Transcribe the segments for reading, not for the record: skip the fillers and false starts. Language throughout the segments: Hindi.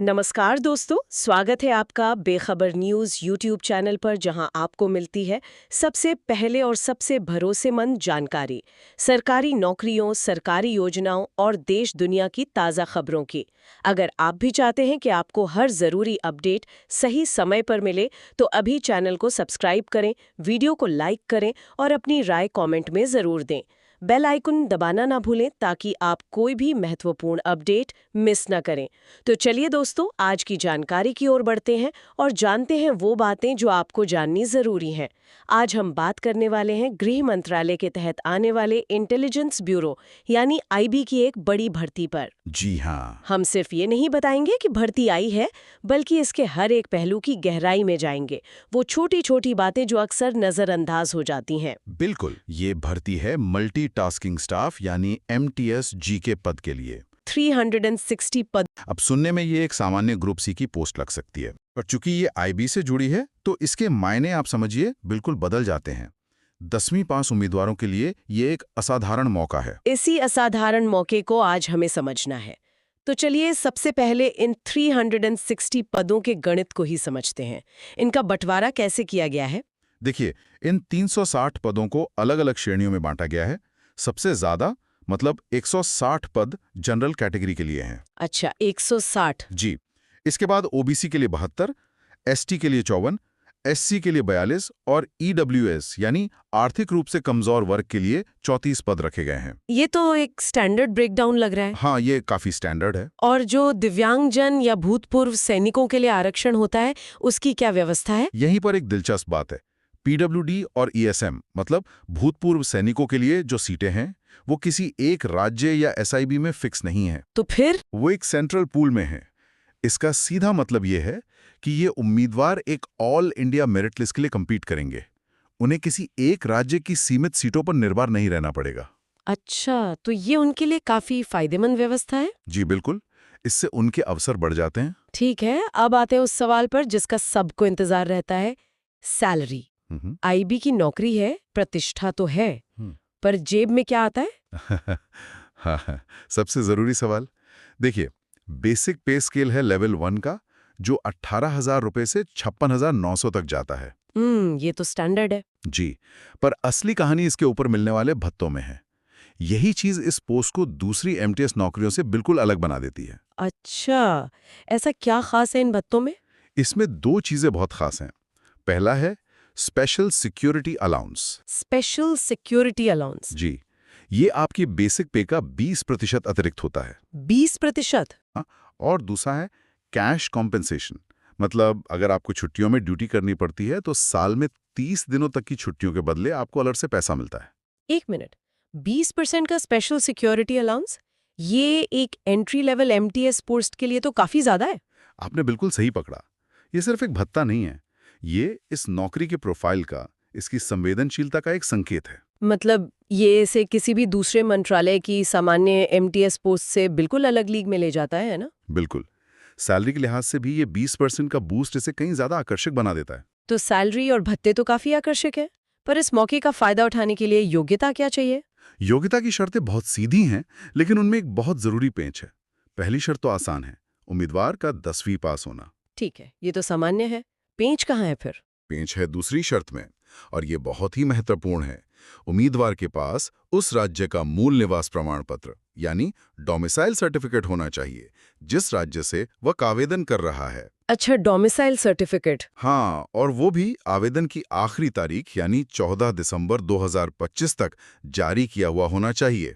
नमस्कार दोस्तों, स्वागत है आपका बेखबर न्यूज़ यूट्यूब चैनल पर, जहां आपको मिलती है सबसे पहले और सबसे भरोसेमंद जानकारी सरकारी नौकरियों, सरकारी योजनाओं और देश दुनिया की ताज़ा खबरों की। अगर आप भी चाहते हैं कि आपको हर ज़रूरी अपडेट सही समय पर मिले, तो अभी चैनल को सब्सक्राइब करें, वीडियो को लाइक करें और अपनी राय कमेंट में ज़रूर दें। बेल आइकन दबाना ना भूलें ताकि आप कोई भी महत्वपूर्ण अपडेट मिस ना करें। तो चलिए दोस्तों, आज की जानकारी की ओर बढ़ते हैं और जानते हैं वो बातें जो आपको जाननी जरूरी हैं। आज हम बात करने वाले हैं गृह मंत्रालय के तहत आने वाले इंटेलिजेंस ब्यूरो यानी आईबी की एक बड़ी भर्ती पर। जी हाँ। हम सिर्फ ये नहीं बताएंगे कि भर्ती आई है, बल्कि इसके हर एक पहलू की गहराई में जाएंगे, वो छोटी छोटी बातें जो अक्सर नजरअंदाज हो जाती हैं। बिल्कुल, ये भर्ती है मल्टीटास्किंग स्टाफ यानी एमटीएस जी के पद के लिए। 360 पद। अब सुनने में ये एक सामान्य ग्रुप सी की पोस्ट लग सकती है, पर चूंकि ये आईबी से जुड़ी है तो इसके मायने आप समझिए बिल्कुल बदल जाते हैं। 10वीं पास उम्मीदवारों के लिए ये एक असाधारण मौका है। इसी असाधारण मौके को आज हमें समझना है। तो चलिए सबसे पहले इन 360 पदों के गणित को ही समझते हैं। इनका बंटवारा कैसे किया गया है? देखिए, इन 360 पदों को अलग अलग श्रेणियों में बांटा गया है। सबसे ज्यादा मतलब 160 पद जनरल कैटेगरी के लिए हैं। अच्छा, 160। जी। इसके बाद ओबीसी के लिए 72, एसटी के लिए 54, एससी के लिए 42 और ईडब्ल्यूएस यानी आर्थिक रूप से कमजोर वर्ग के लिए 34 पद रखे गए हैं। ये तो एक स्टैंडर्ड ब्रेकडाउन लग रहा है। हाँ, ये काफी स्टैंडर्ड है। और जो दिव्यांगजन या भूतपूर्व सैनिकों के लिए आरक्षण होता है, उसकी क्या व्यवस्था है? यहीं पर एक दिलचस्प बात है। पीडब्ल्यूडी और ईएसएम मतलब भूतपूर्व सैनिकों के लिए जो सीटें हैं, वो किसी एक राज्य या एसआईबी में फिक्स नहीं है। तो फिर वो एक सेंट्रल पूल में है। इसका सीधा मतलब ये है कि ये उम्मीदवार एक ऑल इंडिया मेरिट लिस्ट के लिए compete करेंगे। उन्हें किसी एक राज्य की सीमित सीटों पर निर्भर नहीं रहना पड़ेगा। अच्छा, तो ये उनके लिए काफी फायदेमंद व्यवस्था है। जी बिल्कुल, इससे उनके अवसर बढ़ जाते हैं। ठीक है, अब आते हैं उस सवाल पर जिसका सबको इंतजार रहता है, सैलरी। हम्म। आईबी की नौकरी है, प्रतिष्ठा तो है, हम्म। पर जेब में क्या आता है? हाँ हाँ, सबसे जरूरी सवाल। देखिए, बेसिक पे स्केल है लेवल 1 का, जो 18,000 रुपए से 56,900 तक जाता है। ये तो स्टैंडर्ड है। जी, पर असली कहानी इसके ऊपर मिलने वाले भत्तों में है। यही चीज इस पोस्ट को दूसरी एमटीएस नौकरियों से बिल्कुल अलग बना देती है। अच्छा, ऐसा क्या खास है इन भत्तों में? इसमें दो चीजें बहुत खास हैं। पहला है special security allowance. Special security allowance. जी, ये आपकी बेसिक पे का 20% अतिरिक्त होता है। 20%? हाँ, और दूसरा है कैश कॉम्पेंसेशन। मतलब अगर आपको छुट्टियों में ड्यूटी करनी पड़ती है तो साल में 30 दिनों तक की छुट्टियों के बदले आपको अलग से पैसा मिलता है। एक मिनट, 20% का स्पेशल सिक्योरिटी अलाउंस? ये एक एंट्री लेवल एमटीएस पोस्ट के लिए तो काफी ज्यादा है। आपने बिल्कुल सही पकड़ा। ये सिर्फ एक भत्ता नहीं है, ये इस नौकरी के प्रोफाइल का, इसकी संवेदनशीलता का एक संकेत है। मतलब ये इसे किसी भी दूसरे मंत्रालय की सामान्य एमटीएस पोस्ट से बिल्कुल अलग लीग में ले जाता है ना? बिल्कुल। सैलरी के लिहाज से भी ये 20% का बूस्ट इसे कहीं ज्यादा आकर्षक बना देता है। तो सैलरी और भत्ते तो काफी आकर्षक है, पर इस मौके का फायदा उठाने के लिए योग्यता क्या चाहिए? योग्यता की शर्तें बहुत सीधी हैं, लेकिन उनमें एक बहुत जरूरी पेंच है। पहली शर्त तो आसान है, उम्मीदवार का 10वीं पास होना। ठीक है, ये तो सामान्य है। पेंच कहाँ है फिर? पेंच है दूसरी शर्त में, और ये बहुत ही महत्वपूर्ण है। उम्मीदवार के पास उस राज्य का मूल निवास प्रमाण पत्र यानी डोमिसाइल सर्टिफिकेट होना चाहिए, जिस राज्य से वह आवेदन कर रहा है। अच्छा, डोमिसाइल सर्टिफिकेट। हाँ, और वो भी आवेदन की आखिरी तारीख यानी 14 दिसंबर 2025 तक जारी किया हुआ होना चाहिए।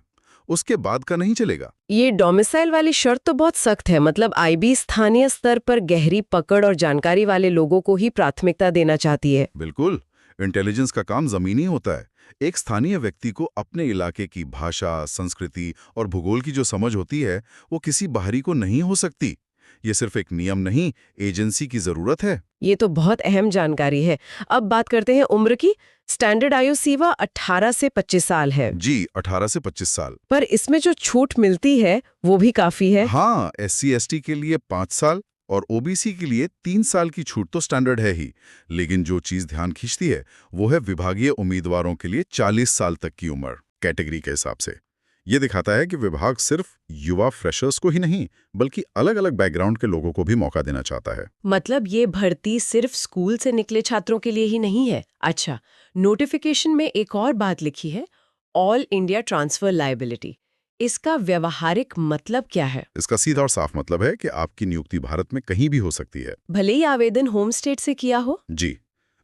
उसके बाद का नहीं चलेगा। ये डोमिसाइल वाली शर्त तो बहुत सख्त है। मतलब आईबी स्थानीय स्तर पर गहरी पकड़ और जानकारी वाले लोगों को ही प्राथमिकता देना चाहती है। बिल्कुल, इंटेलिजेंस का काम जमीनी होता है। एक स्थानीय व्यक्ति को अपने इलाके की भाषा, संस्कृति और भूगोल की जो समझ होती है, वो किसी बाहरी को नहीं हो सकती। ये सिर्फ एक नियम नहीं, एजेंसी की जरूरत है। ये तो बहुत अहम जानकारी है। अब बात करते हैं उम्र की। स्टैंडर्ड आयु सीमा 18 से 25 साल है। जी, 18 से 25 साल। पर इसमें जो छूट मिलती है वो भी काफी है। हाँ, एससी एसटी के लिए 5 साल और ओबीसी के लिए 3 साल की छूट तो स्टैंडर्ड है ही। लेकिन जो चीज ध्यान खींचती है वो है विभागीय उम्मीदवारों के लिए 40 साल तक की उम्र कैटेगरी के हिसाब से। ये दिखाता है कि विभाग सिर्फ युवा फ्रेशर्स को ही नहीं बल्कि अलग-अलग बैकग्राउंड के लोगों को भी मौका देना चाहता है। मतलब ये भर्ती सिर्फ स्कूल से निकले छात्रों के लिए ही नहीं है। अच्छा, नोटिफिकेशन में एक और बात लिखी है, ऑल इंडिया ट्रांसफर लायबिलिटी। इसका व्यवहारिक मतलब क्या है? इसका सीधा और साफ मतलब है कि आपकी नियुक्ति भारत में कहीं भी हो सकती है। भले ही आवेदन होम स्टेट से किया हो? जी,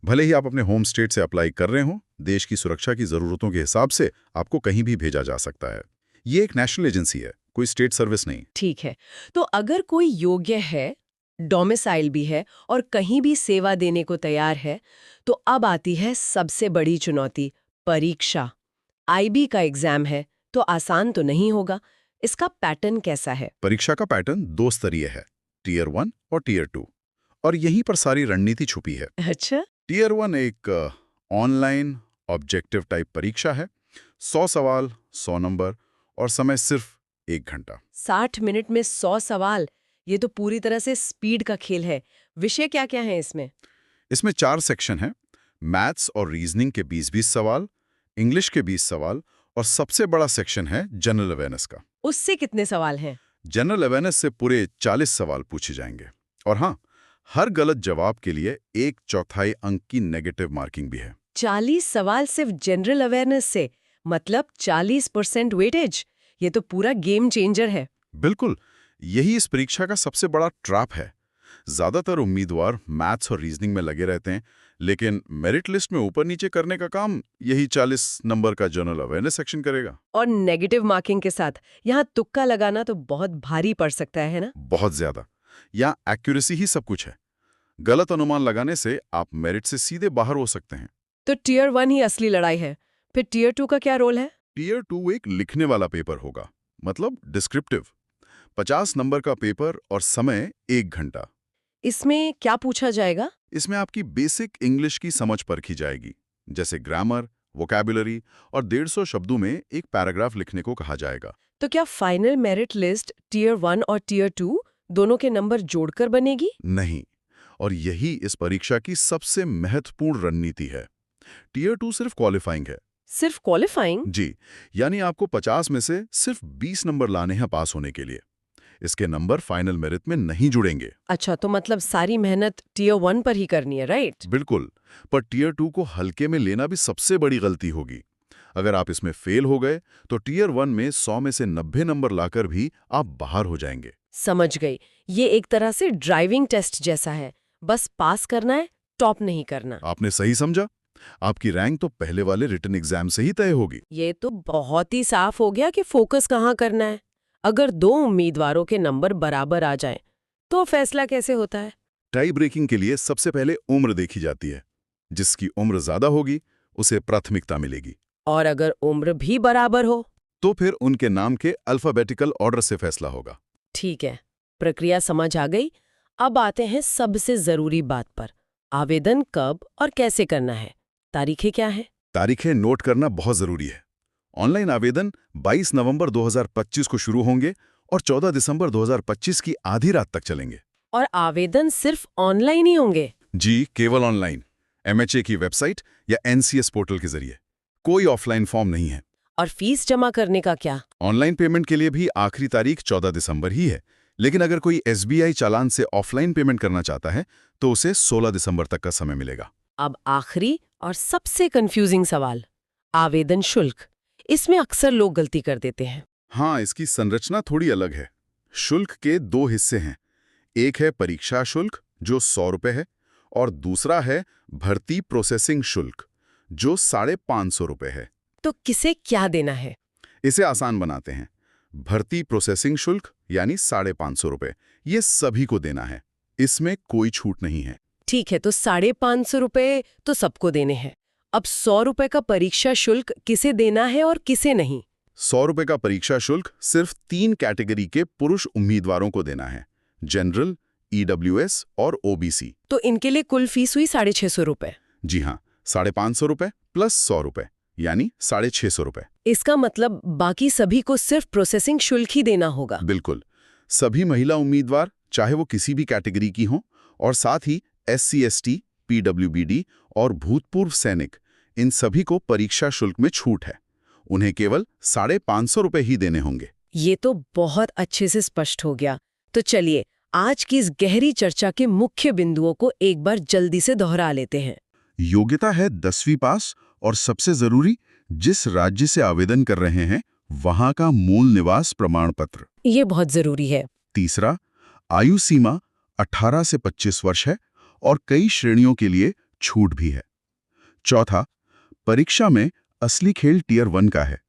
भले ही आप अपने होम स्टेट से अप्लाई कर रहे हो, देश की सुरक्षा की जरूरतों के हिसाब से आपको कहीं भी भेजा जा सकता है। ये एक नेशनल एजेंसी है, कोई स्टेट सर्विस नहीं। ठीक है, तो अगर कोई योग्य है, डोमिसाइल भी है और कहीं भी सेवा देने को तैयार है, तो अब आती है सबसे बड़ी चुनौती, परीक्षा। आईबी का एग्जाम है, तो आसान तो नहीं होगा। इसका पैटर्न कैसा है? परीक्षा का पैटर्न दो स्तरीय है, टीयर 1 और टीयर 2, और यहीं पर सारी रणनीति छुपी है। अच्छा, टीयर 1 एक ऑनलाइन ऑब्जेक्टिव टाइप परीक्षा है। 100 सवाल, 100 नंबर और समय सिर्फ 1 घंटा। 60 मिनट में 100 सवाल, ये तो पूरी तरह से स्पीड का खेल है। विषय क्या क्या है इसमें? इसमें 4 सेक्शन हैं, मैथ्स और रीजनिंग के 20-20 सवाल, इंग्लिश के 20 सवाल और सबसे बड़ा सेक्शन है जनरल अवेयरनेस का। उससे कितने सवाल हैं? जनरल अवेयरनेस से पूरे 40 सवाल पूछे जाएंगे। और हाँ, हर गलत जवाब के लिए 1/4 अंक की नेगेटिव मार्किंग भी है। 40 सवाल सिर्फ जनरल अवेयरनेस से, मतलब 40% वेटेज। ये तो पूरा गेम चेंजर है। बिल्कुल, यही इस परीक्षा का सबसे बड़ा ट्रैप है। ज्यादातर उम्मीदवार मैथ्स और रीजनिंग में लगे रहते हैं, लेकिन मेरिट लिस्ट में ऊपर नीचे करने का काम यही 40 नंबर का जनरल अवेयरनेस सेक्शन करेगा। और नेगेटिव मार्किंग के साथ यहाँ तुक्का लगाना तो बहुत भारी पड़ सकता है ना? बहुत ज्यादा। यहाँ एक्यूरेसी ही सब कुछ है। गलत अनुमान लगाने से आप मेरिट से सीधे बाहर हो सकते हैं। तो टीयर 1 ही असली लड़ाई है। फिर टीयर 2 का क्या रोल है? टीयर 2 एक लिखने वाला पेपर होगा, मतलब डिस्क्रिप्टिव। 50 नंबर का पेपर और समय 1 घंटा। इसमें क्या पूछा जाएगा? इसमें आपकी बेसिक इंग्लिश की समझ परखी जाएगी, जैसे ग्रामर, वोकैबुलरी और 150 शब्दों में एक पैराग्राफ लिखने को कहा जाएगा। तो क्या फाइनल मेरिट लिस्ट टीयर 1 और टीयर 2 दोनों के नंबर जोड़कर बनेगी? नहीं, और यही इस परीक्षा की सबसे महत्वपूर्ण रणनीति है। टीयर 2 सिर्फ क्वालिफाइंग है। सिर्फ क्वालिफाइंग? जी, यानी आपको 50 में से सिर्फ 20 नंबर लाने हैं पास होने के लिए। इसके नंबर फाइनल मेरिट में नहीं जुड़ेंगे। अच्छा, तो मतलब सारी मेहनत टीयर 1 पर ही करनी है, राइट? बिल्कुल, पर टीयर 2 को हल्के में लेना भी सबसे बड़ी गलती होगी। अगर आप इसमें फेल हो गए तो टीयर 1 में 100 में से 90 नंबर लाकर भी आप बाहर हो जाएंगे। समझ गई। ये एक तरह से ड्राइविंग टेस्ट जैसा है, बस पास करना है, टॉप नहीं करना। आपने सही समझा। आपकी रैंक तो पहले वाले रिटन एग्जाम से ही तय होगी। ये तो बहुत ही साफ हो गया कि फोकस कहाँ करना है। अगर 2 उम्मीदवारों के नंबर बराबर आ जाएं, तो फैसला कैसे होता है? टाई ब्रेकिंग के लिए सबसे पहले उम्र देखी जाती है। जिसकी उम्र ज्यादा होगी उसे प्राथमिकता मिलेगी। और अगर उम्र भी बराबर हो? तो फिर उनके नाम के अल्फाबेटिकल ऑर्डर से फैसला होगा। ठीक है, प्रक्रिया समझ आ गई। अब आते हैं सबसे जरूरी बात पर। आवेदन कब और कैसे करना है? तारीखें क्या है? तारीखें नोट करना बहुत जरूरी है। ऑनलाइन आवेदन 22 नवंबर 2025 को शुरू होंगे और 14 दिसंबर 2025 की आधी रात तक चलेंगे। और आवेदन सिर्फ ऑनलाइन ही होंगे? जी, केवल ऑनलाइन, एमएचए की वेबसाइट या एनसीएस पोर्टल के जरिए। कोई ऑफलाइन फॉर्म नहीं है। और फीस जमा करने का क्या? ऑनलाइन पेमेंट के लिए भी आखिरी तारीख 14 दिसंबर ही है, लेकिन अगर कोई एसबीआई चालान से ऑफलाइन पेमेंट करना चाहता है तो उसे 16 दिसंबर तक का समय मिलेगा। अब आखिरी और सबसे कंफ्यूजिंग सवाल, आवेदन शुल्क। इसमें अक्सर लोग गलती कर देते हैं। हाँ, इसकी संरचना थोड़ी अलग है। शुल्क के 2 हिस्से हैं। एक है परीक्षा शुल्क जो 100 रुपये है और दूसरा है भर्ती प्रोसेसिंग शुल्क जो 550 रुपये है। तो किसे क्या देना है? इसे आसान बनाते हैं। भर्ती प्रोसेसिंग शुल्क यानी 550 रुपये, ये सभी को देना है। इसमें कोई छूट नहीं है। ठीक है, तो 550 रुपये तो सबको देने हैं। अब 100 रुपये का परीक्षा शुल्क किसे देना है और किसे नहीं? 100 रुपये का परीक्षा शुल्क सिर्फ 3 कैटेगरी के पुरुष उम्मीदवारों को देना है, जनरल, ईडब्ल्यूएस और ओबीसी। तो इनके लिए कुल फीस हुई 650 रुपये। जी हाँ, 550 रुपये प्लस 100 रुपये यानी 650 रुपये। इसका मतलब बाकी सभी को सिर्फ प्रोसेसिंग शुल्क ही देना होगा? बिल्कुल, सभी महिला उम्मीदवार चाहे वो किसी भी कैटेगरी की हों, और साथ ही SC ST, पीडब्ल्यूबीडी और भूतपूर्व सैनिक, इन सभी को परीक्षा शुल्क में छूट है। उन्हें केवल 550 रुपए ही देने होंगे। ये तो बहुत अच्छे से स्पष्ट हो गया। तो चलिए आज की इस गहरी चर्चा के मुख्य बिंदुओं को एक बार जल्दी से दोहरा लेते हैं। योग्यता है 10वीं पास और सबसे जरूरी, जिस राज्य से आवेदन कर रहे हैं वहां का मूल निवास प्रमाण पत्र। ये बहुत जरूरी है। तीसरा, आयु सीमा 18 से 25 वर्ष है और कई श्रेणियों के लिए छूट भी है। चौथा, परीक्षा में असली खेल टियर 1 का है,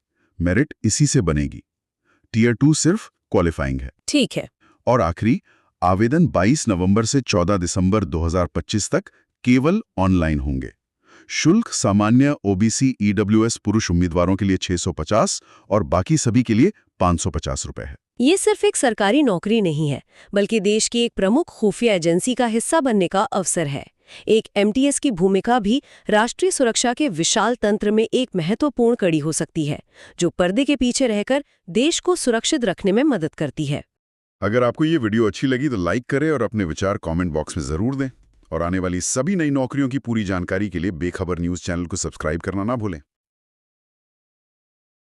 मेरिट इसी से बनेगी। टियर 2 सिर्फ क्वालिफाइंग है। ठीक है। और आखिरी, आवेदन 22 नवंबर से 14 दिसंबर 2025 तक केवल ऑनलाइन होंगे। शुल्क सामान्य ओबीसी ईडब्ल्यूएस पुरुष उम्मीदवारों के लिए 650 और बाकी सभी के लिए 550 रुपए है। ये सिर्फ एक सरकारी नौकरी नहीं है, बल्कि देश की एक प्रमुख खुफिया एजेंसी का हिस्सा बनने का अवसर है। एक एमटीएस की भूमिका भी राष्ट्रीय सुरक्षा के विशाल तंत्र में एक महत्वपूर्ण कड़ी हो सकती है, जो पर्दे के पीछे रहकर देश को सुरक्षित रखने में मदद करती है। अगर आपको ये वीडियो अच्छी लगी तो लाइक करें और अपने विचार कमेंट बॉक्स में जरूर दें। और आने वाली सभी नई नौकरियों की पूरी जानकारी के लिए बेखबर न्यूज़ चैनल को सब्सक्राइब करना ना भूलें।